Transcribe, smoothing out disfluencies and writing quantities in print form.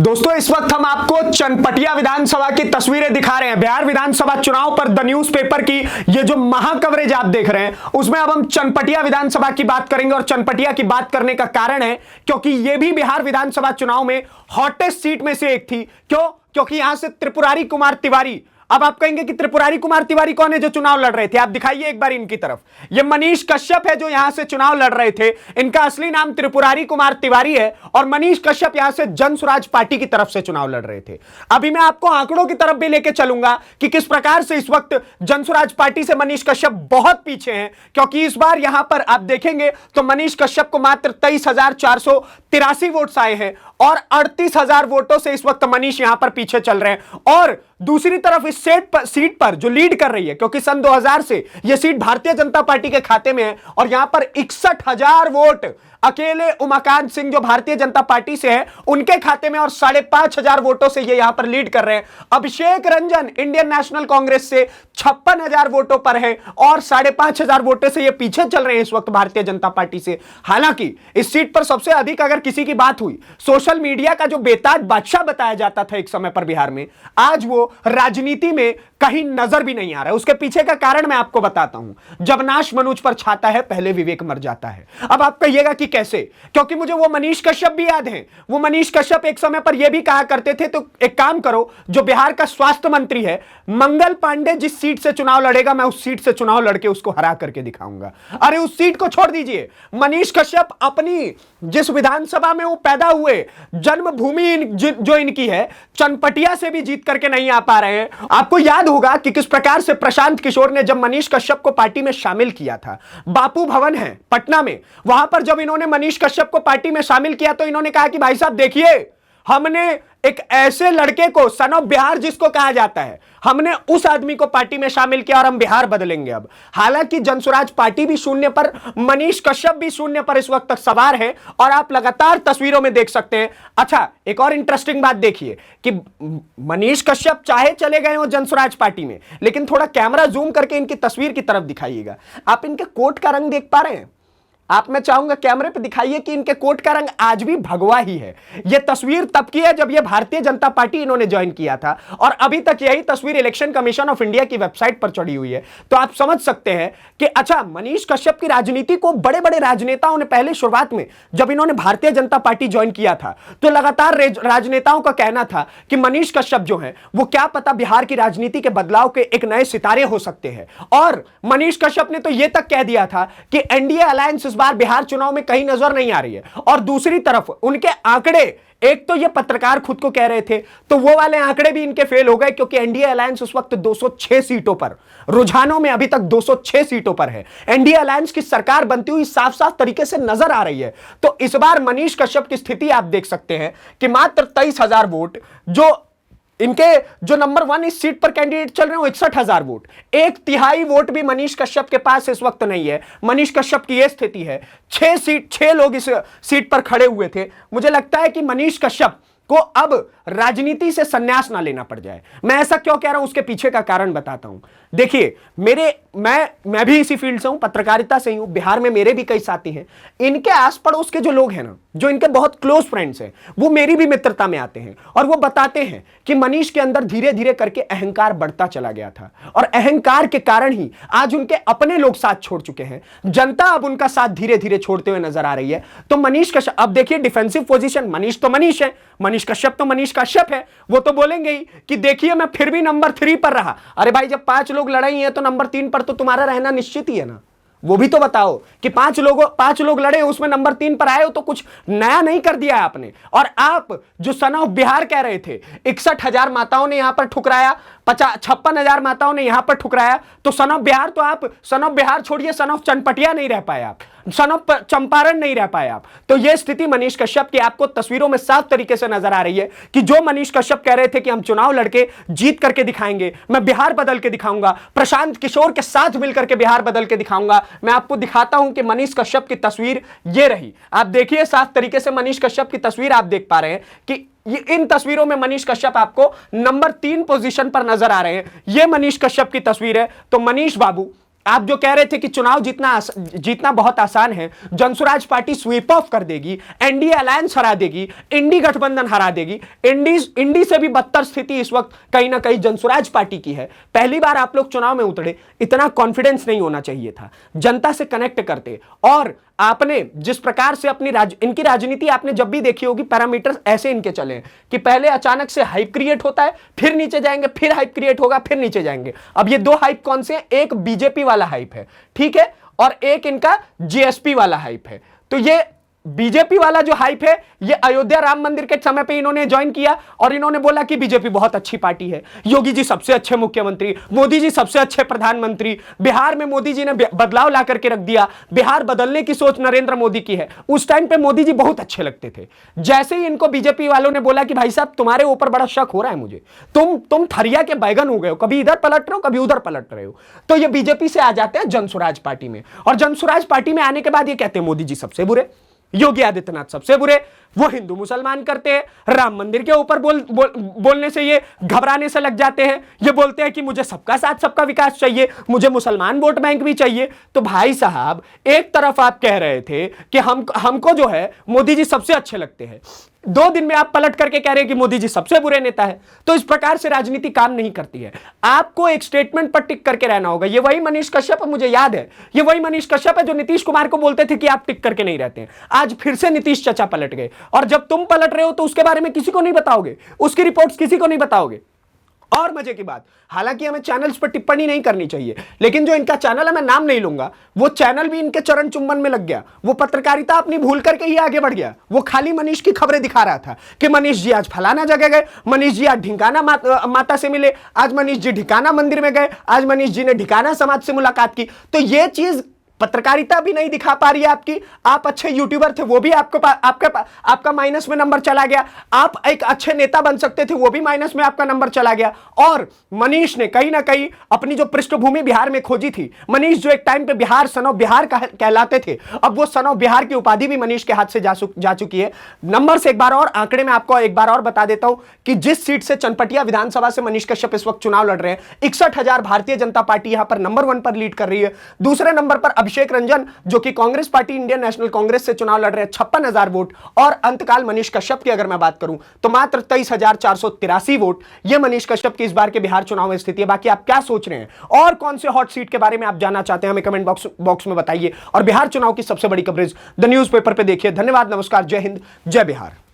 दोस्तों इस वक्त हम आपको चनपटिया विधानसभा की तस्वीरें दिखा रहे हैं। बिहार विधानसभा चुनाव पर द न्यूज़पेपर की ये जो महा कवरेज आप देख रहे हैं उसमें अब हम चनपटिया विधानसभा की बात करेंगे। और चनपटिया की बात करने का कारण है क्योंकि ये भी बिहार विधानसभा चुनाव में हॉटेस्ट सीट में से एक थी। क्योंकि यहां से त्रिपुरारी कुमार तिवारी, अब आप कहेंगे कि त्रिपुरारी कुमार तिवारी कौन है जो चुनाव लड़ रहे थे, आप दिखाइए एक बार इनकी तरफ। ये मनीष कश्यप है जो यहां से चुनाव लड़ रहे थे। इनका असली नाम त्रिपुरारी कुमार तिवारी है और मनीष कश्यप यहां से जन स्वराज पार्टी की तरफ से चुनाव लड़ रहे थे। अभी मैं आपको आंकड़ों की तरफ भी लेके चलूंगा कि किस प्रकार से इस वक्त जन स्वराज पार्टी से मनीष कश्यप बहुत पीछे हैं। क्योंकि इस बार यहां पर आप देखेंगे तो मनीष कश्यप को मात्र 23,483 वोट्स आए हैं और 38,000 वोटों से इस वक्त मनीष यहां पर पीछे चल रहे हैं। और दूसरी तरफ इस सीट पर जो लीड कर रही है, क्योंकि सन 2000 से यह सीट भारतीय जनता पार्टी के खाते में है और यहां पर 61,000 वोट अकेले उमाकांत सिंह जो भारतीय जनता पार्टी से है उनके खाते में और 5,500 वोटों से ये यहां पर लीड कर रहे हैं। अभिषेक रंजन इंडियन नेशनल कांग्रेस से 56,000 वोटों पर है और 5,500 वोटों से ये पीछे चल रहे हैं इस वक्त भारतीय जनता पार्टी से। हालांकि इस सीट पर सबसे अधिक अगर किसी की बात हुई, सोशल मीडिया का जो बेताज बादशाह बताया जाता था एक समय पर बिहार में, आज वो राजनीति में कहीं नजर भी नहीं आ रहा है। उसके पीछे का कारण मैं आपको बताता हूं। जब नाश मनुज पर छाता है पहले विवेक मर जाता है। अब आप कहिएगा कि कैसे, क्योंकि मुझे वो मनीष कश्यप भी याद है। वो मनीष कश्यप एक समय पर यह भी कहा करते थे, तो एक काम करो, जो बिहार का स्वास्थ्य मंत्री है मंगल पांडे जिस सीट से चुनाव लड़ेगा मैं उस सीट से चुनाव लड़के उसको हरा करके दिखाऊंगा। अरे उस सीट को छोड़ दीजिए, मनीष कश्यप अपनी जिस विधानसभा में वो पैदा हुए, जन्मभूमि जो इनकी है, चनपटिया से भी जीत करके नहीं आ पा रहे हैं। आपको याद होगा कि किस प्रकार से प्रशांत किशोर ने जब मनीष कश्यप को पार्टी में शामिल किया था, बापू भवन है पटना में, वहां पर जब इन्होंने मनीष कश्यप को पार्टी में शामिल किया तो इन्होंने कहा कि भाई साहब देखिए, हमने एक ऐसे लड़के को, सन ऑफ बिहार जिसको कहा जाता है, हमने उस आदमी को पार्टी में शामिल किया और हम बिहार बदलेंगे अब। हालांकि जनस्वराज पार्टी भी शून्य पर, मनीष कश्यप भी शून्य पर इस वक्त तक सवार है और आप लगातार तस्वीरों में देख सकते हैं। अच्छा, एक और इंटरेस्टिंग बात देखिए कि मनीष कश्यप चाहे चले गए हो जनस्वराज पार्टी में, लेकिन थोड़ा कैमरा जूम करके इनकी तस्वीर की तरफ दिखाइएगा। आप इनके कोट का रंग देख पा रहे हैं? आप, मैं चाहूंगा कैमरे पे दिखाइए कि इनके कोट का रंग आज भी भगवा ही है। यह तस्वीर तब की है जब यह भारतीय जनता पार्टी इन्होंने ज्वाइन किया था और अभी तक यही तस्वीर इलेक्शन कमीशन ऑफ इंडिया की वेबसाइट पर चढ़ी हुई है। तो आप समझ सकते हैं कि अच्छा, मनीष कश्यप की राजनीति को बड़े बड़े राजनेताओं ने पहले शुरुआत में जब इन्होंने भारतीय जनता पार्टी ज्वाइन किया था तो लगातार राजनेताओं का कहना था कि मनीष कश्यप जो है वो क्या पता बिहार की राजनीति के बदलाव के एक नए सितारे हो सकते हैं। और मनीष कश्यप ने तो यह तक कह दिया था कि एनडीए अलायंस बार बिहार चुनाव में कहीं नजर नहीं आ रही है। और दूसरी तरफ उनके आंकड़े, एक तो ये पत्रकार खुद को कह रहे थे, तो वो वाले आंकड़े भी इनके फेल हो गए क्योंकि एनडीए अलायंस उस वक्त 206 सीटों पर, रुझानों में अभी तक 206 सीटों पर है। एनडीए अलायंस की सरकार बनती हुई साफ साफ तरीके से नजर आ रही है। तो इस बार मनीष कश्यप की स्थिति आप देख सकते हैं कि मात्र 23,000 वोट, जो इनके जो नंबर 1 इस सीट पर कैंडिडेट चल रहे हैं 61,000 वोट, 1/3 वोट भी मनीष कश्यप के पास इस वक्त नहीं है। मनीष कश्यप की यह स्थिति है। 6 लोग इस सीट पर खड़े हुए थे। मुझे लगता है कि मनीष कश्यप को अब राजनीति से संन्यास ना लेना पड़ जाए। मैं ऐसा क्यों कह रहा हूं, उसके पीछे का कारण बताता हूं। देखिए, मैं भी इसी फील्ड से हूं, पत्रकारिता से ही हूं। बिहार में मेरे भी कई साथी हैं। इनके आस पड़ोस के जो लोग हैं ना, जो इनके बहुत क्लोज फ्रेंड्स हैं, वो मेरी भी मित्रता में आते हैं और वो बताते हैं कि मनीष के अंदर धीरे धीरे करके अहंकार बढ़ता चला गया था और अहंकार के कारण ही आज उनके अपने लोग साथ छोड़ चुके हैं। जनता अब उनका साथ धीरे धीरे छोड़ते हुए नजर आ रही है। तो मनीष कश्यप, अब देखिए डिफेंसिव पोजीशन, मनीष तो मनीष है, मनीष कश्यप तो मनीष कश्यप है। वो तो बोलेंगे ही कि देखिए मैं फिर भी नंबर 3 पर रहा। अरे भाई, जब 5 लोग लड़ाई है तो नंबर 3 पर तो तुम्हारा रहना निश्चित ही है ना। वो भी तो बताओ कि 5 लोग लड़े, उसमें नंबर 3 पर आए हो तो कुछ नया नहीं कर दिया है आपने। और आप जो सन ऑफ बिहार कह रहे थे, 61,000 माताओं ने यहां पर ठुकराया, 56,000 माताओं ने यहां पर ठुकराया, तो सन ऑफ बिहार, तो आप सन ऑफ बिहार छोड़िए, सन ऑफ चनपटिया नहीं रह पाए, आप सन ऑफ चंपारण नहीं रह पाए आप। तो यह स्थिति मनीष कश्यप की आपको तस्वीरों में साफ तरीके से नजर आ रही है कि जो मनीष कश्यप कह रहे थे कि हम चुनाव लड़के जीत करके दिखाएंगे, मैं बिहार बदल के दिखाऊंगा, प्रशांत किशोर के साथ मिलकर के बिहार बदल के दिखाऊंगा। मैं आपको दिखाता हूं कि मनीष कश्यप की तस्वीर ये रही। आप देखिए साफ तरीके से मनीष कश्यप की तस्वीर आप देख पा रहे हैं कि ये इन तस्वीरों में मनीष कश्यप आपको नंबर 3 पोजीशन पर नजर आ रहे हैं। ये मनीष कश्यप की तस्वीर है। तो मनीष बाबू, आप जो कह रहे थे कि चुनाव जीतना बहुत आसान है, जनसुराज पार्टी स्वीप ऑफ कर देगी, एनडीए अलायंस हरा देगी, इंडी गठबंधन हरा देगी, इंडी से भी बदतर स्थिति इस वक्त कहीं ना कहीं जनसुराज पार्टी की है। पहली बार आप लोग चुनाव में उतरे, इतना कॉन्फिडेंस नहीं होना चाहिए था, जनता से कनेक्ट करते। और आपने जिस प्रकार से इनकी राजनीति आपने जब भी देखी होगी, पैरामीटर्स ऐसे इनके चले हैं कि पहले अचानक से हाइप क्रिएट होता है, फिर नीचे जाएंगे, फिर हाइप क्रिएट होगा, फिर नीचे जाएंगे। अब ये दो हाइप कौन से हैं? एक बीजेपी वाला हाइप है, ठीक है, और एक इनका जीएसपी वाला हाइप है। तो ये बीजेपी वाला जो हाइप है, ये अयोध्या राम मंदिर के समय पे इन्होंने ज्वाइन किया और इन्होंने बोला कि बीजेपी बहुत अच्छी पार्टी है, योगी जी सबसे अच्छे मुख्यमंत्री, मोदी जी सबसे अच्छे प्रधानमंत्री, बिहार में मोदी जी ने बदलाव ला करके रख दिया, बिहार बदलने की सोच नरेंद्र मोदी की है। उस टाइम पे मोदी जी बहुत अच्छे लगते थे। जैसे ही इनको बीजेपी वालों ने बोला कि भाई साहब तुम्हारे ऊपर बड़ा शक हो रहा है मुझे, तुम थरिया के बैगन हो गए हो, कभी इधर पलट रहे हो, कभी उधर पलट रहे हो, तो ये बीजेपी से आ जाते हैं जनसुराज पार्टी में। और जनसुराज पार्टी में आने के बाद ये कहते हैं मोदी जी सबसे बुरे, योगी आदित्यनाथ सबसे बुरे, वो हिंदू मुसलमान करते हैं, राम मंदिर के ऊपर बोलने से ये घबराने से लग जाते हैं, ये बोलते हैं कि मुझे सबका साथ सबका विकास चाहिए, मुझे मुसलमान वोट बैंक भी चाहिए। तो भाई साहब, एक तरफ आप कह रहे थे कि हमको जो है मोदी जी सबसे अच्छे लगते हैं, 2 दिन में आप पलट करके कह रहे हैं कि मोदी जी सबसे बुरे नेता है। तो इस प्रकार से राजनीति काम नहीं करती है। आपको एक स्टेटमेंट पर टिक करके रहना होगा। ये वही मनीष कश्यप, मुझे याद है, ये वही मनीष कश्यप है जो नीतीश कुमार को बोलते थे कि आप टिक करके नहीं रहते हैं। आज फिर से नीतीश चाचा पलट गए, और जब तुम पलट रहे हो तो उसके बारे में किसी को नहीं बताओगे, उसकी रिपोर्ट्स किसी को नहीं बताओगे। और मजे की बात, हालांकि हमें चैनल्स पर टिप्पणी नहीं करनी चाहिए, लेकिन जो इनका चैनल है, मैं नाम नहीं लूंगा, वो चैनल भी इनके चरण चुंबन में लग गया। वो पत्रकारिता अपनी भूल करके ही आगे बढ़ गया। वो खाली मनीष की खबरें दिखा रहा था कि मनीष जी आज फलाना जगह गए, मनीष जी आज ढिंकाना माता से मिले, आज मनीष जी ढिकाना मंदिर में गए, आज मनीष जी ने ढिकाना समाज से मुलाकात की। तो ये चीज पत्रकारिता भी नहीं दिखा पा रही है आपकी। आप अच्छे यूट्यूबर थे, वो भी आपका माइनस में नंबर चला गया। आप एक अच्छे नेता बन सकते थे, वो भी माइनस में आपका नंबर चला गया। और मनीष ने कहीं ना कहीं अपनी जो पृष्ठभूमि बिहार में खोजी थी, मनीष जो एक टाइम पे बिहार सन ऑफ बिहार कहलाते थे, अब वो सन ऑफ बिहार की उपाधि भी मनीष के हाथ से जा चुकी है। नंबर से एक बार और आंकड़े में आपको एक बार और बता देता हूं कि जिस सीट से चनपटिया विधानसभा से मनीष कश्यप इस वक्त चुनाव लड़ रहे हैं, 61,000 भारतीय जनता पार्टी यहां पर नंबर 1 पर लीड कर रही है। दूसरे नंबर पर अभिषेक रंजन जो कि Congress party Indian national Congress से चुनाव लड़ रहे हैं, 56,000 वोट। और अंतकाल मनीष कश्यप की अगर मैं बात करूं तो मात्र 23,483 वोट। यह मनीष कश्यप की इस बार के बिहार चुनाव में स्थिति है। बाकी आप क्या सोच रहे हैं और कौन से हॉट सीट के बारे में आप जानना चाहते हैं, हमें कमेंट बॉक्स में बताइए। और बिहार चुनाव की सबसे बड़ी कवरेज द न्यूज़पेपर पे देखिए। धन्यवाद, नमस्कार, जय हिंद, जय बिहार।